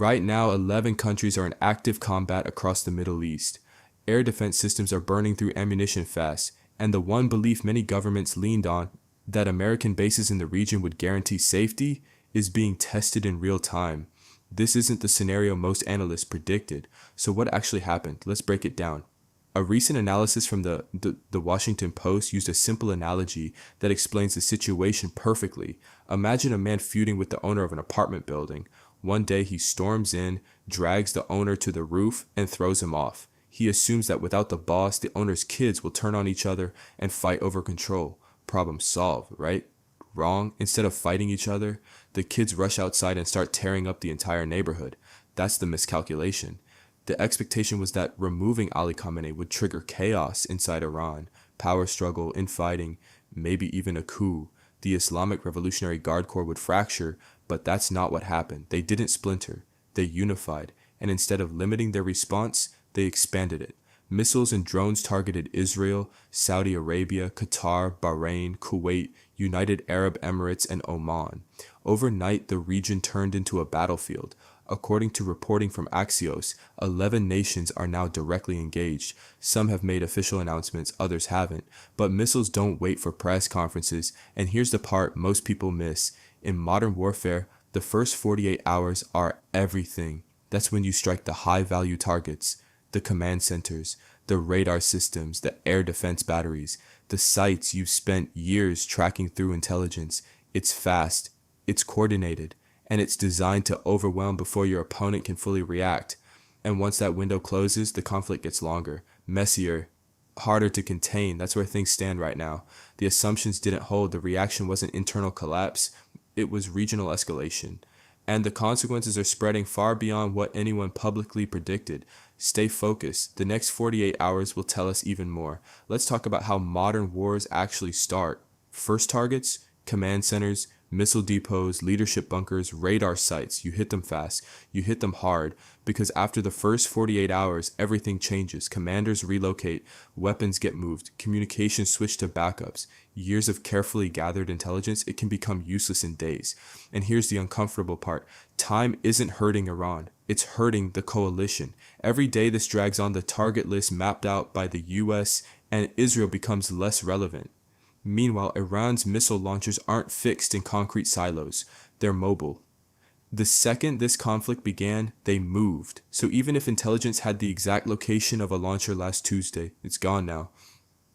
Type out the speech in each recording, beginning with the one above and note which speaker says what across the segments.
Speaker 1: Right now, 11 countries are in active combat across the Middle East. Air defense systems are burning through ammunition fast, and the one belief many governments leaned on, that American bases in the region would guarantee safety, is being tested in real time. This isn't the scenario most analysts predicted. So what actually happened? Let's break it down. A recent analysis from the Washington Post used a simple analogy that explains the situation perfectly. Imagine a man feuding with the owner of an apartment building. One day he storms in, drags the owner to the roof, and throws him off. He assumes that without the boss, the owner's kids will turn on each other and fight over control. Problem solved, right? Wrong. Instead of fighting each other, the kids rush outside and start tearing up the entire neighborhood. That's the miscalculation. The expectation was that removing Ali Khamenei would trigger chaos inside Iran, power struggle, infighting, maybe even a coup. The Islamic Revolutionary Guard Corps would fracture, but that's not what happened. They didn't splinter. They unified, and instead of limiting their response, they expanded it. Missiles and drones targeted Israel, Saudi Arabia, Qatar, Bahrain, Kuwait, United Arab Emirates, and Oman. Overnight, the region turned into a battlefield. According to reporting from Axios, 11 nations are now directly engaged. Some have made official announcements, others haven't. But missiles don't wait for press conferences, and here's the part most people miss. In modern warfare, the first 48 hours are everything. That's when you strike the high-value targets, the command centers, the radar systems, the air defense batteries, the sites you've spent years tracking through intelligence. It's fast, it's coordinated, and it's designed to overwhelm before your opponent can fully react. And once that window closes, the conflict gets longer, messier, harder to contain. That's where things stand right now. The assumptions didn't hold. The reaction wasn't internal collapse, it was regional escalation. And the consequences are spreading far beyond what anyone publicly predicted. Stay focused. The next 48 hours will tell us even more. Let's talk about how modern wars actually start. First targets, command centers, missile depots, leadership bunkers, radar sites. You hit them fast. You hit them hard, because after the first 48 hours, everything changes. Commanders relocate, weapons get moved, communications switch to backups. Years of carefully gathered intelligence, it can become useless in days. And here's the uncomfortable part. Time isn't hurting Iran. It's hurting the coalition. Every day this drags on, the target list mapped out by the US and Israel becomes less relevant. Meanwhile, Iran's missile launchers aren't fixed in concrete silos. They're mobile. The second this conflict began, they moved. So even if intelligence had the exact location of a launcher last Tuesday, it's gone now.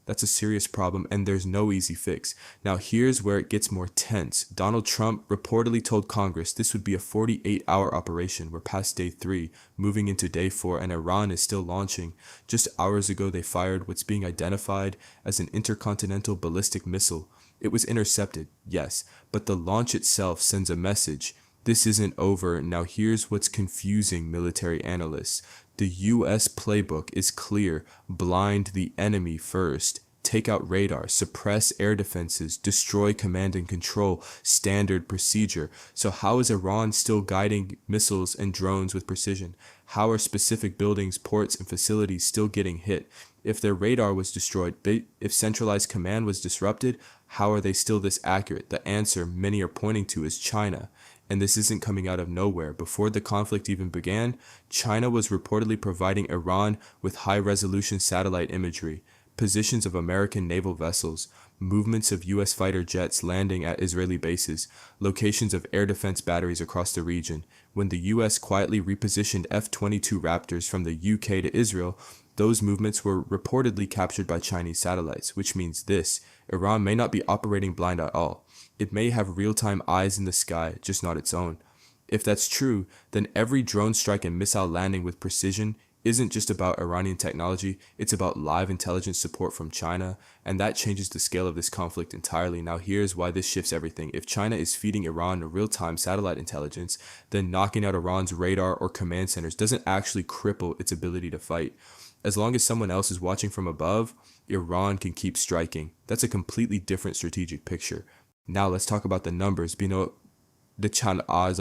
Speaker 1: That's a serious problem, and there's no easy fix. Now here's where it gets more tense. Donald Trump reportedly told Congress this would be a 48-hour operation. We're past day 3, moving into day 4, and Iran is still launching. Just hours ago, they fired what's being identified as an intercontinental ballistic missile. It was intercepted, yes, but the launch itself sends a message. This isn't over. Now here's what's confusing military analysts. The US playbook is clear. Blind the enemy first. Take out radar, suppress air defenses, destroy command and control, standard procedure. So how is Iran still guiding missiles and drones with precision? How are specific buildings, ports, and facilities still getting hit? If their radar was destroyed, if centralized command was disrupted, how are they still this accurate? The answer many are pointing to is China. And this isn't coming out of nowhere. Before the conflict even began, China was reportedly providing Iran with high-resolution satellite imagery, positions of American naval vessels, movements of US fighter jets landing at Israeli bases, locations of air defense batteries across the region. When the US quietly repositioned F-22 Raptors from the UK to Israel, those movements were reportedly captured by Chinese satellites, which means this: Iran may not be operating blind at all. It may have real-time eyes in the sky, just not its own. If that's true, then every drone strike and missile landing with precision isn't just about Iranian technology, it's about live intelligence support from China, and that changes the scale of this conflict entirely. Now here's why this shifts everything. If China is feeding Iran real-time satellite intelligence, then knocking out Iran's radar or command centers doesn't actually cripple its ability to fight. As long as someone else is watching from above, Iran can keep striking. That's a completely different strategic picture. Now let's talk about the numbers. The chal az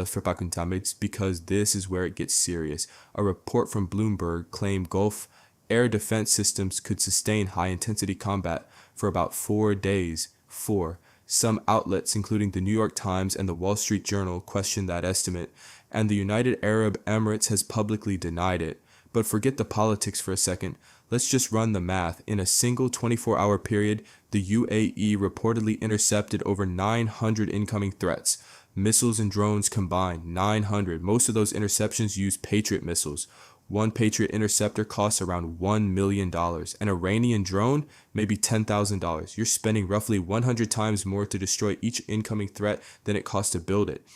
Speaker 1: because this is where it gets serious. A report from Bloomberg claimed Gulf air defense systems could sustain high-intensity combat for about 4 days. 4. Some outlets, including the New York Times and the Wall Street Journal, questioned that estimate, and the United Arab Emirates has publicly denied it. But forget the politics for a second. Let's just run the math. In a single 24-hour period, the UAE reportedly intercepted over 900 incoming threats. Missiles and drones combined, 900. Most of those interceptions use Patriot missiles. One Patriot interceptor costs around $1 million. An Iranian drone, maybe $10,000. You're spending roughly 100 times more to destroy each incoming threat than it costs to build it.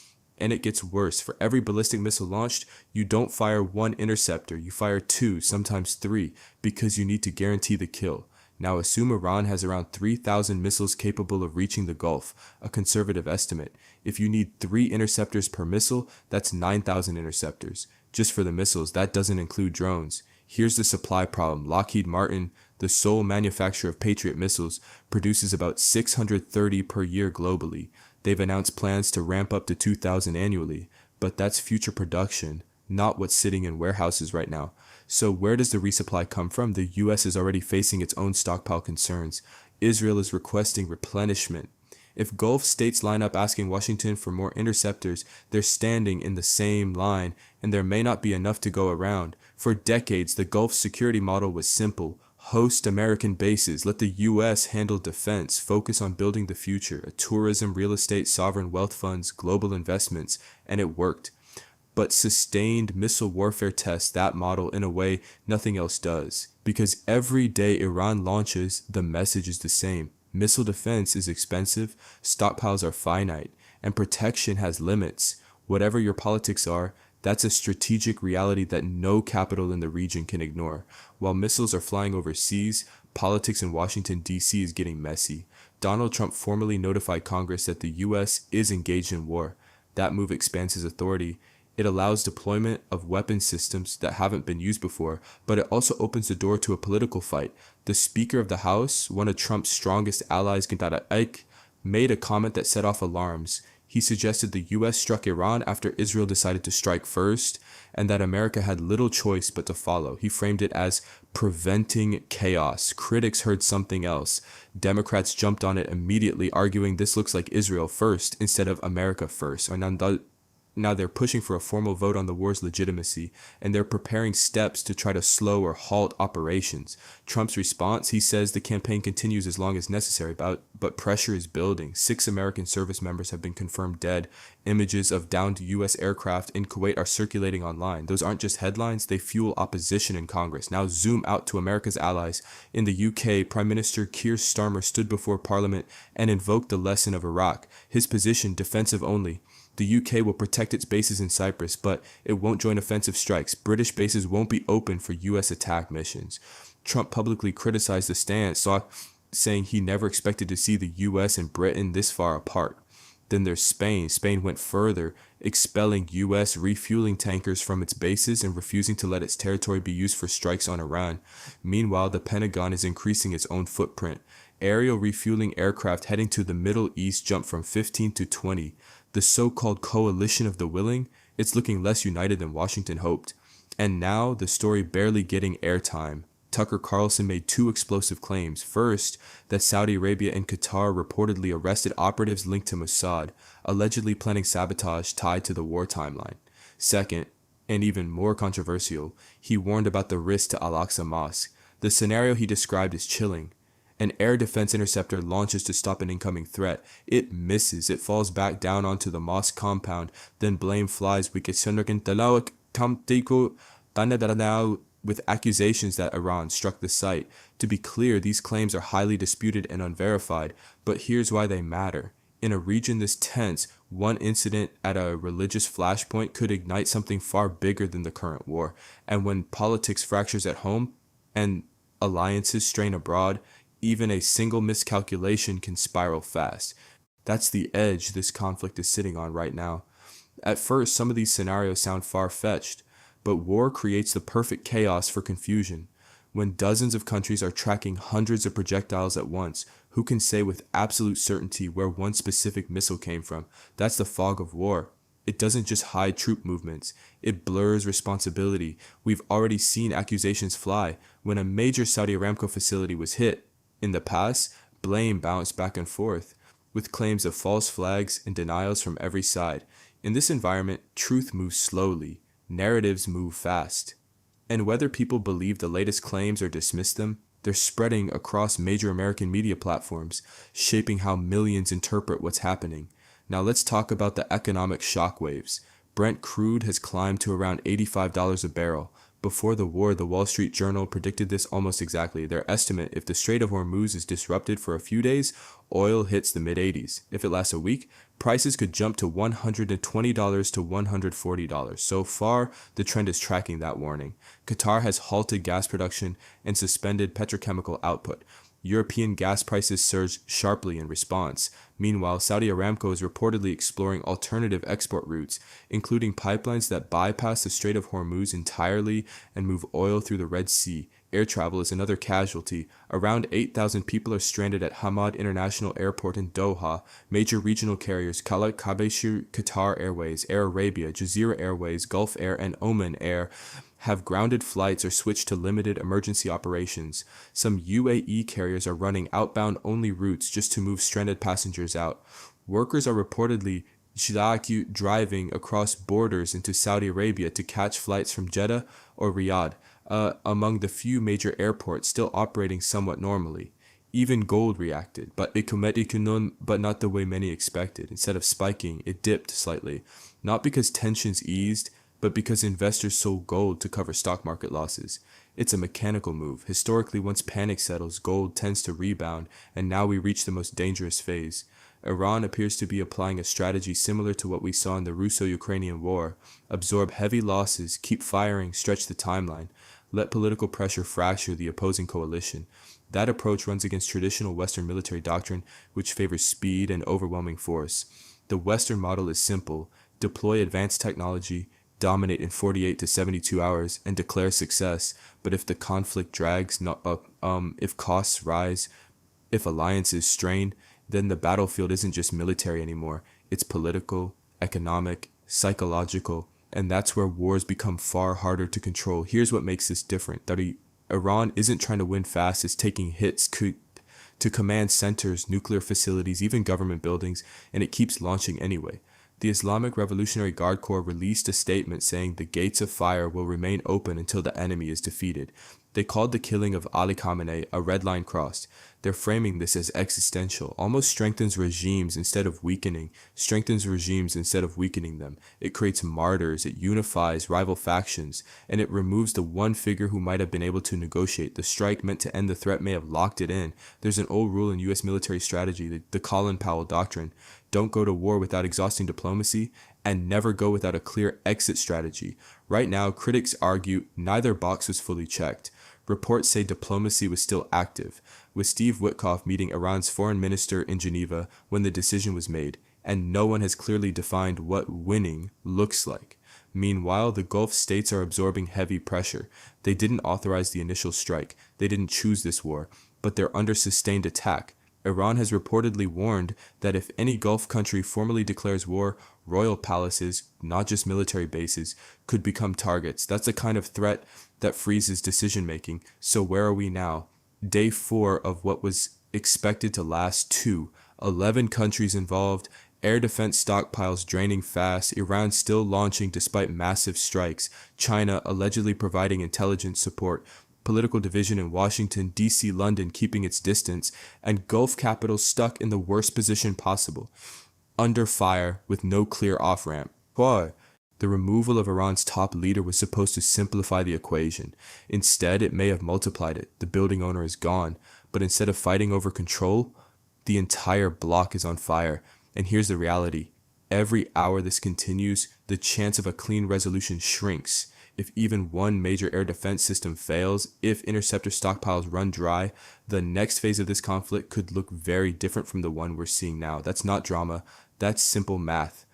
Speaker 1: And it gets worse. For every ballistic missile launched, you don't fire one interceptor, you fire two, sometimes three, because you need to guarantee the kill. Now assume Iran has around 3,000 missiles capable of reaching the Gulf, a conservative estimate. If you need 3 interceptors per missile, that's 9,000 interceptors. Just for the missiles, that doesn't include drones. Here's the supply problem. Lockheed Martin, the sole manufacturer of Patriot missiles, produces about 630 per year globally. They've announced plans to ramp up to 2,000 annually, but that's future production, not what's sitting in warehouses right now. So where does the resupply come from? The US is already facing its own stockpile concerns. Israel is requesting replenishment. If Gulf states line up asking Washington for more interceptors, they're standing in the same line, and there may not be enough to go around. For decades, the Gulf security model was simple. Host American bases, let the US handle defense, focus on building the future, a tourism, real estate, sovereign wealth funds, global investments, and it worked. But sustained missile warfare tests that model in a way nothing else does. Because every day Iran launches, the message is the same. Missile defense is expensive, stockpiles are finite, and protection has limits. Whatever your politics are, that's a strategic reality that no capital in the region can ignore. While missiles are flying overseas, politics in Washington, D.C. is getting messy. Donald Trump formally notified Congress that the U.S. is engaged in war. That move expands his authority. It allows deployment of weapon systems that haven't been used before, but it also opens the door to a political fight. The Speaker of the House, one of Trump's strongest allies, made a comment that set off alarms. He suggested the U.S. struck Iran after Israel decided to strike first, and that America had little choice but to follow. He framed it as preventing chaos. Critics heard something else. Democrats jumped on it immediately, arguing this looks like Israel first instead of America first. Now they're pushing for a formal vote on the war's legitimacy, and they're preparing steps to try to slow or halt operations. Trump's response, he says the campaign continues as long as necessary, but pressure is building. 6 American service members have been confirmed dead. Images of downed U.S. aircraft in Kuwait are circulating online. Those aren't just headlines, they fuel opposition in Congress. Now zoom out to America's allies. In the UK, Prime Minister Keir Starmer stood before Parliament and invoked the lesson of Iraq. His position, defensive only. The UK will protect its bases in Cyprus, but it won't join offensive strikes. British bases won't be open for US attack missions. Trump publicly criticized the stance, saying he never expected to see the US and Britain this far apart. Then there's Spain. Spain went further, expelling US refueling tankers from its bases and refusing to let its territory be used for strikes on Iran. Meanwhile, the Pentagon is increasing its own footprint. Aerial refueling aircraft heading to the Middle East jumped from 15 to 20. The so-called coalition of the willing, it's looking less united than Washington hoped. And now, the story barely getting airtime. Tucker Carlson made 2 explosive claims. First, that Saudi Arabia and Qatar reportedly arrested operatives linked to Mossad, allegedly planning sabotage tied to the war timeline. Second, and even more controversial, he warned about the risk to Al-Aqsa Mosque. The scenario he described is chilling. An air defense interceptor launches to stop an incoming threat. It misses. It falls back down onto the mosque compound. Then blame flies with accusations that Iran struck the site. To be clear, these claims are highly disputed and unverified, but here's why they matter. In a region this tense, one incident at a religious flashpoint could ignite something far bigger than the current war. And when politics fractures at home and alliances strain abroad, even a single miscalculation can spiral fast. That's the edge this conflict is sitting on right now. At first, some of these scenarios sound far-fetched, but war creates the perfect chaos for confusion. When dozens of countries are tracking hundreds of projectiles at once, who can say with absolute certainty where one specific missile came from? That's the fog of war. It doesn't just hide troop movements, it blurs responsibility. We've already seen accusations fly when a major Saudi Aramco facility was hit. In the past, blame bounced back and forth, with claims of false flags and denials from every side. In this environment, truth moves slowly, narratives move fast. And whether people believe the latest claims or dismiss them, they're spreading across major American media platforms, shaping how millions interpret what's happening. Now let's talk about the economic shockwaves. Brent crude has climbed to around $85 a barrel. Before the war, the Wall Street Journal predicted this almost exactly. Their estimate: if the Strait of Hormuz is disrupted for a few days, oil hits the mid-80s. If it lasts a week, prices could jump to $120 to $140. So far, the trend is tracking that warning. Qatar has halted gas production and suspended petrochemical output. European gas prices surged sharply in response. Meanwhile, Saudi Aramco is reportedly exploring alternative export routes, including pipelines that bypass the Strait of Hormuz entirely and move oil through the Red Sea. Air travel is another casualty. Around 8,000 people are stranded at Hamad International Airport in Doha. Major regional carriers Khalid Kabashir, Qatar Airways, Air Arabia, Jazeera Airways, Gulf Air, and Oman Air have grounded flights or switched to limited emergency operations. Some UAE carriers are running outbound-only routes just to move stranded passengers out. Workers are reportedly driving across borders into Saudi Arabia to catch flights from Jeddah or Riyadh, among the few major airports still operating somewhat normally. Even gold reacted, but not the way many expected. Instead of spiking, it dipped slightly, not because tensions eased, but because investors sold gold to cover stock market losses. It's a mechanical move. Historically, once panic settles, gold tends to rebound, and now we reach the most dangerous phase. Iran appears to be applying a strategy similar to what we saw in the Russo-Ukrainian War. Absorb heavy losses, keep firing, stretch the timeline. Let political pressure fracture the opposing coalition. That approach runs against traditional Western military doctrine, which favors speed and overwhelming force. The Western model is simple: deploy advanced technology, dominate in 48 to 72 hours, and declare success. But if the conflict drags, if costs rise, if alliances strain, then the battlefield isn't just military anymore. It's political, economic, psychological, and that's where wars become far harder to control. Here's what makes this different: that Iran isn't trying to win fast, it's taking hits to command centers, nuclear facilities, even government buildings, and it keeps launching anyway. The Islamic Revolutionary Guard Corps released a statement saying the gates of fire will remain open until the enemy is defeated. They called the killing of Ali Khamenei a red line crossed. They're framing this as existential, almost strengthens regimes instead of weakening them. It creates martyrs, it unifies rival factions, and it removes the one figure who might have been able to negotiate. The strike meant to end the threat may have locked it in. There's an old rule in U.S. military strategy, the Colin Powell Doctrine: don't go to war without exhausting diplomacy, and never go without a clear exit strategy. Right now, critics argue neither box was fully checked. Reports say diplomacy was still active, with Steve Witkoff meeting Iran's foreign minister in Geneva when the decision was made, and no one has clearly defined what winning looks like. Meanwhile, the Gulf states are absorbing heavy pressure. They didn't authorize the initial strike. They didn't choose this war, but they're under sustained attack. Iran has reportedly warned that if any Gulf country formally declares war, royal palaces, not just military bases, could become targets. That's the kind of threat that freezes decision-making. So where are we now? Day 4 of what was expected to last 2. 11 countries involved, air defense stockpiles draining fast, Iran still launching despite massive strikes, China allegedly providing intelligence support, political division in Washington, D.C., London keeping its distance, and Gulf capitals stuck in the worst position possible, under fire with no clear off-ramp. Why? The removal of Iran's top leader was supposed to simplify the equation. Instead, it may have multiplied it. The building owner is gone, but instead of fighting over control, the entire bloc is on fire. And here's the reality: every hour this continues, the chance of a clean resolution shrinks. If even one major air defense system fails, if interceptor stockpiles run dry, the next phase of this conflict could look very different from the one we're seeing now. That's not drama, that's simple math.